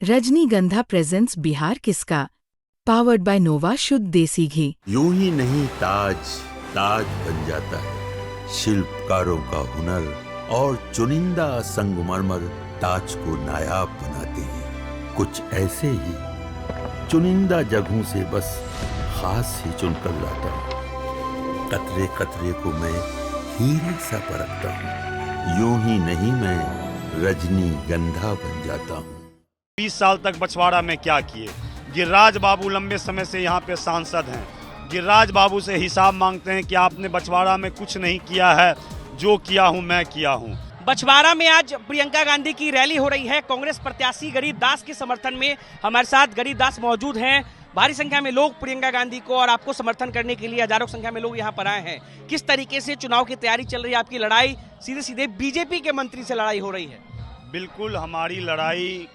रजनीगंधा प्रेजेंट्स बिहार किसका, powered by नोवा शुद्ध देसी घी। यूं ही नहीं ताज ताज बन जाता है, शिल्पकारों का हुनर और चुनिंदा संगमरमर ताज को नायाब बनाते हैं। कुछ ऐसे ही चुनिंदा जगहों से बस खास ही चुनकर लाता हूँ। कतरे कतरे को मैं हीरे सा परखता हूँ। यूं ही नहीं मैं रजनीगंधा बन जाता हूँ। 20 साल तक बछवाड़ा में क्या किए। गिरिराज बाबू लंबे समय से यहाँ पे सांसद हैं। गिरिराज बाबू से हिसाब मांगते हैं कि आपने बछवाड़ा में कुछ नहीं किया है, जो किया हूँ मैं किया हूँ। बछवाड़ा में आज प्रियंका गांधी की रैली हो रही है। कांग्रेस प्रत्याशी गरीब दास के समर्थन में हमारे साथ गरीब दास मौजूद हैं। भारी संख्या में लोग प्रियंका गांधी को और आपको समर्थन करने के लिए हजारों संख्या में लोग यहाँ पर आए हैं। किस तरीके से चुनाव की तैयारी चल रही है? आपकी लड़ाई सीधे सीधे बीजेपी के मंत्री से लड़ाई हो रही है। बिल्कुल, हमारी लड़ाई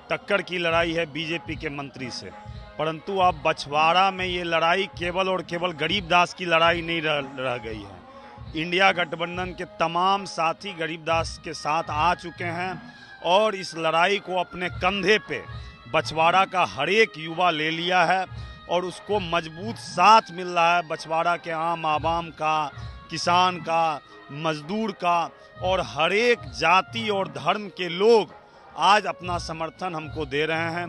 टक्कर की लड़ाई है बीजेपी के मंत्री से, परंतु अब बछवाड़ा में ये लड़ाई केवल और केवल गरीब दास की लड़ाई नहीं रह गई है। इंडिया गठबंधन के तमाम साथी गरीब दास के साथ आ चुके हैं और इस लड़ाई को अपने कंधे पे बछवाड़ा का हर एक युवा ले लिया है और उसको मजबूत साथ मिल रहा है बछवाड़ा के आम आवाम का, किसान का, मजदूर का और हर एक जाति और धर्म के लोग आज अपना समर्थन हमको दे रहे हैं।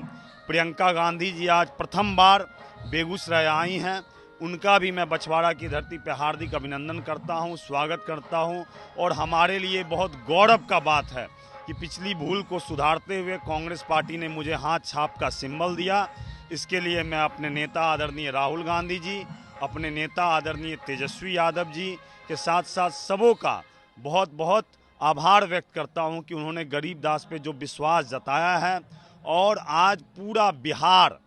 प्रियंका गांधी जी आज प्रथम बार बेगूसराय आई हैं। उनका भी मैं बछवाड़ा की धरती पर हार्दिक अभिनंदन करता हूं, स्वागत करता हूं और हमारे लिए बहुत गौरव का बात है कि पिछली भूल को सुधारते हुए कांग्रेस पार्टी ने मुझे हाथ छाप का सिंबल दिया। इसके लिए मैं अपने नेता आदरणीय राहुल गांधी जी, अपने नेता आदरणीय तेजस्वी यादव जी के साथ साथ सबों का बहुत बहुत आभार व्यक्त करता हूं कि उन्होंने गरीब दास पे जो विश्वास जताया है और आज पूरा बिहार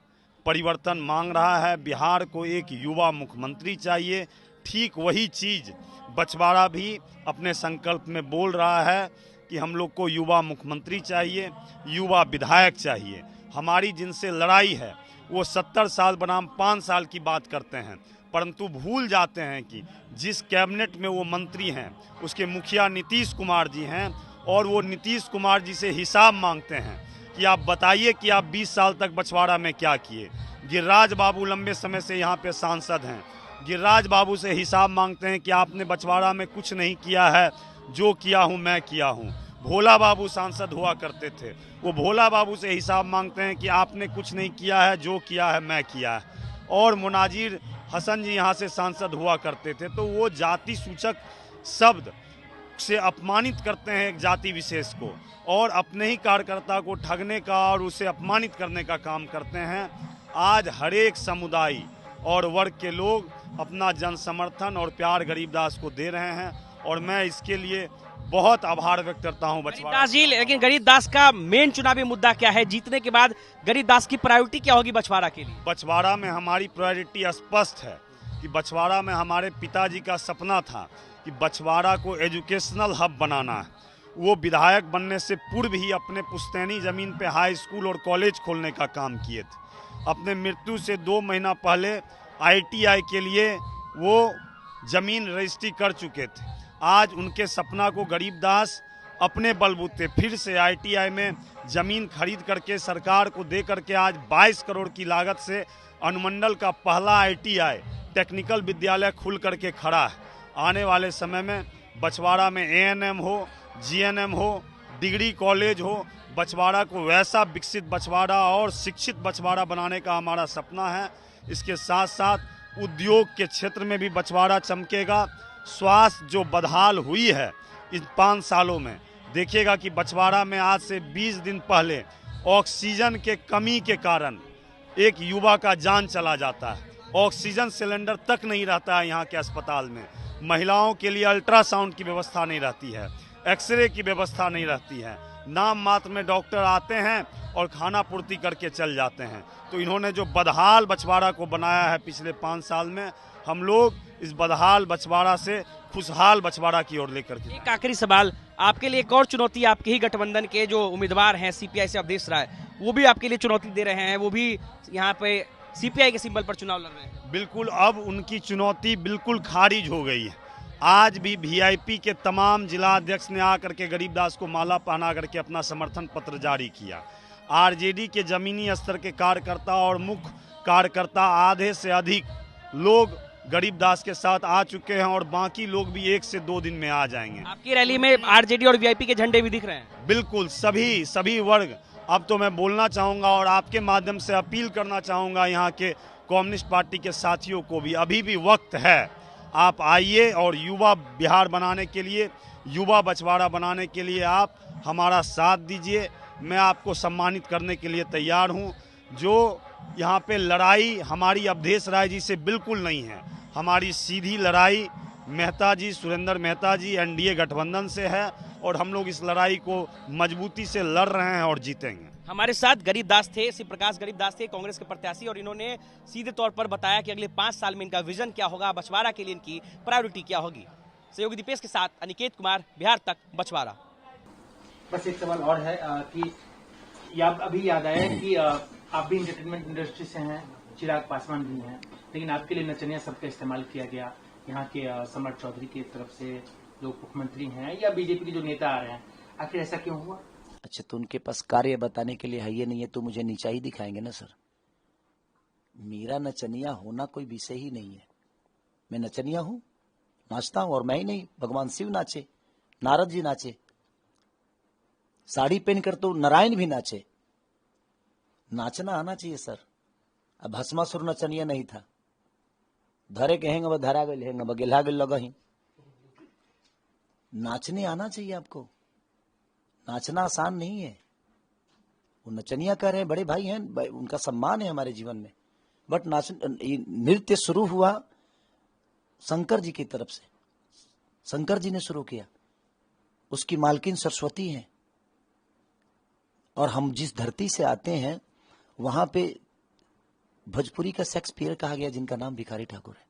परिवर्तन मांग रहा है। बिहार को एक युवा मुख्यमंत्री चाहिए। ठीक वही चीज़ बछवाड़ा भी अपने संकल्प में बोल रहा है कि हम लोग को युवा मुख्यमंत्री चाहिए, युवा विधायक चाहिए। हमारी जिनसे लड़ाई है वो 70 साल बनाम 5 साल की बात करते हैं, परंतु भूल जाते हैं कि जिस कैबिनेट में वो मंत्री हैं उसके मुखिया नीतीश कुमार जी हैं और वो नीतीश कुमार जी से हिसाब मांगते हैं कि आप बताइए कि आप 20 साल तक बछवाड़ा में क्या किए। गिरिराज बाबू लंबे समय से यहाँ पे सांसद हैं। गिरिराज बाबू से हिसाब मांगते हैं कि आपने बछवाड़ा में कुछ नहीं किया है, जो किया हूँ मैं किया हूँ। भोला बाबू सांसद हुआ करते थे, वो भोला बाबू से हिसाब मांगते हैं कि आपने कुछ नहीं किया है, जो किया है मैं किया है। और मुनाजिर हसन जी यहाँ से सांसद हुआ करते थे। तो वो जाति सूचक शब्द से अपमानित करते हैं एक जाति विशेष को और अपने ही कार्यकर्ता को ठगने का और उसे अपमानित करने का काम करते हैं। आज हर एक समुदाय और वर्ग के लोग अपना जन समर्थन और प्यार गरीबदास को दे रहे हैं और मैं इसके लिए बहुत आभार व्यक्त करता हूं बछवाड़ा जी। लेकिन गरीबदास का मेन चुनावी मुद्दा क्या है? जीतने के बाद गरीबदास की प्रायोरिटी क्या होगी बछवाड़ा के लिए? बछवाड़ा में हमारी प्रायोरिटी स्पष्ट है कि बछवाड़ा में हमारे पिताजी का सपना था कि बछवाड़ा को एजुकेशनल हब बनाना है। वो विधायक बनने से पूर्व ही अपने पुश्तैनी ज़मीन पे हाई स्कूल और कॉलेज खोलने का काम किए थे। अपने मृत्यु से 2 महीना पहले ITI के लिए वो ज़मीन रजिस्ट्री कर चुके थे। आज उनके सपना को गरीबदास अपने बलबूते फिर से ITI में ज़मीन खरीद करके सरकार को दे करके आज 22 करोड़ की लागत से अनुमंडल का पहला ITI टेक्निकल विद्यालय खुल करके खड़ा है। आने वाले समय में बछवाड़ा में ANM हो, GNM हो, डिग्री कॉलेज हो, बछवाड़ा को वैसा विकसित बछवाड़ा और शिक्षित बछवाड़ा बनाने का हमारा सपना है। इसके साथ साथ उद्योग के क्षेत्र में भी बछवाड़ा चमकेगा। स्वास्थ्य जो बदहाल हुई है इन 5 सालों में, देखिएगा कि बछवाड़ा में आज से 20 दिन पहले ऑक्सीजन के कमी के कारण एक युवा का जान चला जाता है। ऑक्सीजन सिलेंडर तक नहीं रहता है यहाँ के अस्पताल में। महिलाओं के लिए अल्ट्रासाउंड की व्यवस्था नहीं रहती है, एक्सरे की व्यवस्था नहीं रहती है। नाम मात्र में डॉक्टर आते हैं और खाना पूर्ति करके चल जाते हैं। तो इन्होंने जो बदहाल बछवाड़ा को बनाया है पिछले 5 साल में, हम लोग इस बदहाल बछवाड़ा से खुशहाल बछवाड़ा की ओर लेकर के। एक आखिरी सवाल आपके लिए, एक और चुनौती आपके ही गठबंधन के जो उम्मीदवार हैं CPI से अवधेश राय, वो भी आपके लिए चुनौती दे रहे हैं। वो भी यहाँ पे CPI के सिंबल पर चुनाव लड़ रहे हैं। बिल्कुल, अब उनकी चुनौती बिल्कुल खारिज हो गई है। आज भी VIP के तमाम जिला अध्यक्ष ने आकर के गरीबदास को माला पहना करके अपना समर्थन पत्र जारी किया। आरजेडी के जमीनी स्तर के कार्यकर्ता और मुख्य कार्यकर्ता आधे से अधिक लोग गरीबदास के साथ आ चुके हैं और बाकी लोग भी 1 से 2 दिन में आ जाएंगे। आपकी रैली में आरजेडी और वीआईपी के झंडे भी दिख रहे हैं। बिल्कुल, सभी वर्ग। अब तो मैं बोलना चाहूँगा और आपके माध्यम से अपील करना चाहूँगा यहाँ के कम्युनिस्ट पार्टी के साथियों को भी, अभी भी वक्त है, आप आइए और युवा बिहार बनाने के लिए, युवा बछवाड़ा बनाने के लिए आप हमारा साथ दीजिए। मैं आपको सम्मानित करने के लिए तैयार हूँ। जो यहाँ पे लड़ाई हमारी अवधेश राय जी से बिल्कुल नहीं है, हमारी सीधी लड़ाई मेहता जी, सुरेंद्र मेहता जी एनडीए गठबंधन से है और हम लोग इस लड़ाई को मजबूती से लड़ रहे हैं और जीतेंगे। हमारे साथ गरीबदास थे, श्री प्रकाश गरीबदास थे, कांग्रेस के प्रत्याशी, और इन्होंने सीधे तौर पर बताया कि अगले 5 साल में इनका विजन क्या होगा, बछवाड़ा के लिए इनकी प्रायोरिटी क्या होगी। सहयोगी दीपेश के साथ अनिकेत कुमार, बिहार तक, बछवाड़ा। बस एक सवाल और है कि अभी याद आया कि आप भी एंटरटेनमेंट इंडस्ट्री से हैं, चिराग पासवान भी हैं, लेकिन आपके लिए नचनिया शब्द का इस्तेमाल किया गया। यहाँ के सम्राट चौधरी की तरफ से जो मुख्यमंत्री हैं या बीजेपी के जो नेता आ रहे हैं, आखिर ऐसा क्यों हुआ? अच्छा, तो उनके पास कार्य बताने के लिए है ये नहीं है तो मुझे नीचा ही दिखाएंगे ना सर। मेरा नचनिया होना कोई विषय ही नहीं है। मैं नचनिया हूँ, नाचता हूँ, और मैं ही नहीं, भगवान शिव नाचे, नारद जी नाचे, साड़ी पहनकर तो नारायण भी नाचे। नाचना आना चाहिए सर। अब भस्मासुर नचनिया नहीं था, धरे के हेंगे धरा गए हेंगे गेला गए लगा ही। नाचने आना चाहिए आपको। नाचना आसान नहीं है। वो नचनिया कह रहे हैं, बड़े भाई हैं, उनका सम्मान है हमारे जीवन में, बट नृत्य शुरू हुआ शंकर जी की तरफ से। शंकर जी ने शुरू किया, उसकी मालकिन सरस्वती हैं, और हम जिस धरती से आते हैं वहां पे भोजपुरी का शेक्सपियर कहा गया, जिनका नाम भिखारी ठाकुर है,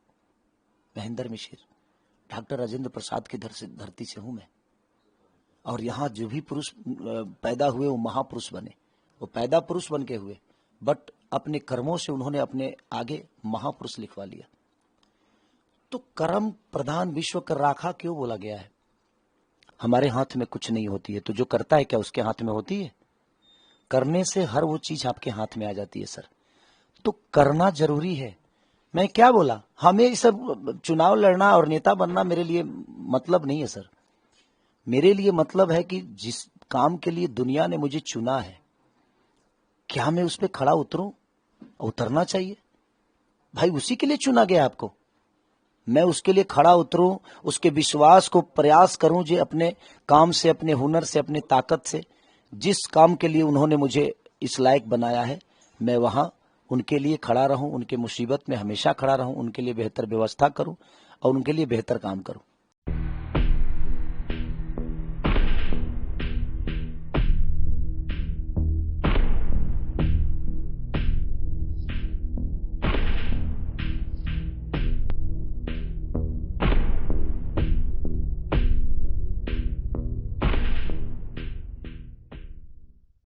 महेंद्र मिश्र, डॉक्टर राजेंद्र प्रसाद की धरती से हूं मैं। और यहाँ जो भी पुरुष पैदा हुए वो महापुरुष बने, वो पैदा पुरुष बन के हुए, बट अपने कर्मों से उन्होंने अपने आगे महापुरुष लिखवा लिया। तो कर्म प्रधान विश्व कर राखा क्यों बोला गया है? हमारे हाथ में कुछ नहीं होती है, तो जो करता है क्या उसके हाथ में होती है? करने से हर वो चीज आपके हाथ में आ जाती है सर। तो करना जरूरी है। मैं क्या बोला, हमें ये सब चुनाव लड़ना और नेता बनना मेरे लिए मतलब नहीं है सर। मेरे लिए मतलब है कि जिस काम के लिए दुनिया ने मुझे चुना है, क्या मैं उस पर खड़ा उतरूं? उतरना चाहिए भाई, उसी के लिए चुना गया आपको। मैं उसके लिए खड़ा उतरूं, उसके विश्वास को प्रयास करूं, जो अपने काम से, अपने हुनर से, अपने ताकत से, जिस काम के लिए उन्होंने मुझे इस लायक बनाया है, मैं वहां उनके लिए खड़ा रहूं, उनके मुसीबत में हमेशा खड़ा रहूं, उनके लिए बेहतर व्यवस्था करूं और उनके लिए बेहतर काम करूं।